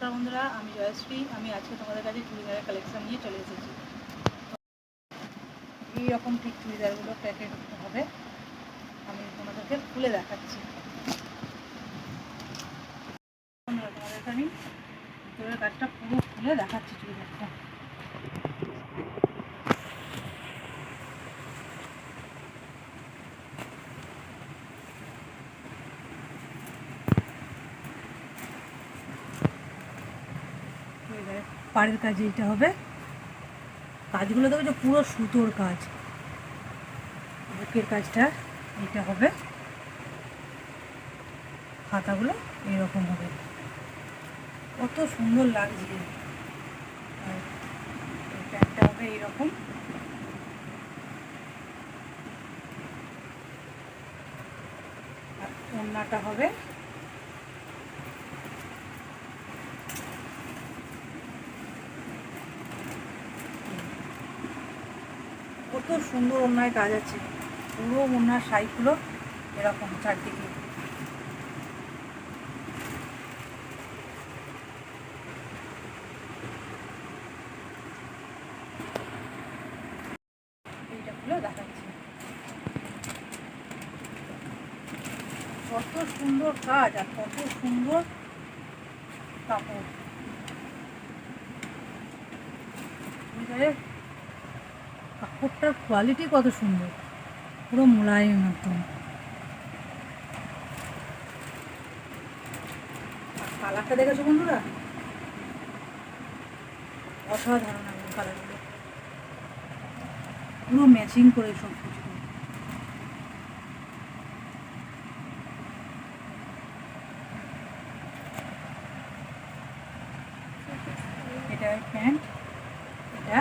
নমস্কার বন্ধুরা, আমি জয়শ্রী। আমি আজকে তোমাদের কাছে চুড়িদারের কালেকশন নিয়ে চলে এসেছি। এইরকম ঠিক চুড়িদারগুলো প্যাকেট হবে, আমি তোমাদেরকে খুলে দেখাচ্ছি। তোমাদেরকে আমি ভিতরের কাজটা পুরো খুলে দেখাচ্ছি চুড়িদারটা। পাড়ের কাজ এইটা হবে, কাজগুলো দেখো পুরো সুতোর কাজ। বুকের কাজটা এইটা হবে, হাতাগুলো এইরকম হবে, কত সুন্দর লাগছে। আর এই প্যান্টটা হবে এইরকম, আর ওড়নাটা হবে কত সুন্দর ওড়নায় কাজ আছে। পুরো ওড়নার সাইডগুলো এরকম চারদিকে। এইটা খুলে দেখাচ্ছি, কত সুন্দর কাজ আর কত সুন্দর কাপড়। কাপড়টার কোয়ালিটি কত সুন্দর, পুরো মোলায়েম একদম। কালারটা দেখেছো বন্ধুরা, অসাধারণ একদম কালারগুলো, পুরো ম্যাচিং করে সব কিছু। এটা প্যান্ট, এটা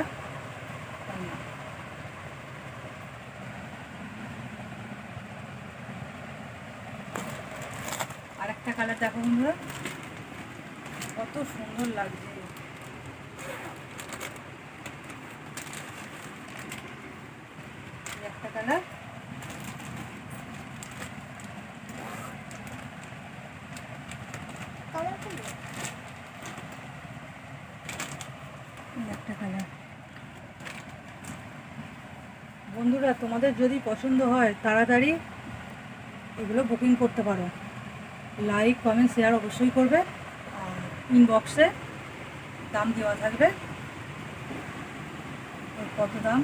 আর একটা কালার দেখো বন্ধুরা, কত সুন্দর লাগছে। একটা কালার, একটা কালার। বন্ধুরা, তোমাদের যদি পছন্দ হয় তাড়াতাড়ি এগুলো বুকিং করতে পারো। লাইক, কমেন্ট, শেয়ার অবশ্যই করবে। আর ইনবক্সে দাম দেওয়া থাকবে, কত দাম।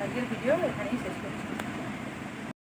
আজকের ভিডিও এখানেই শেষ করছি।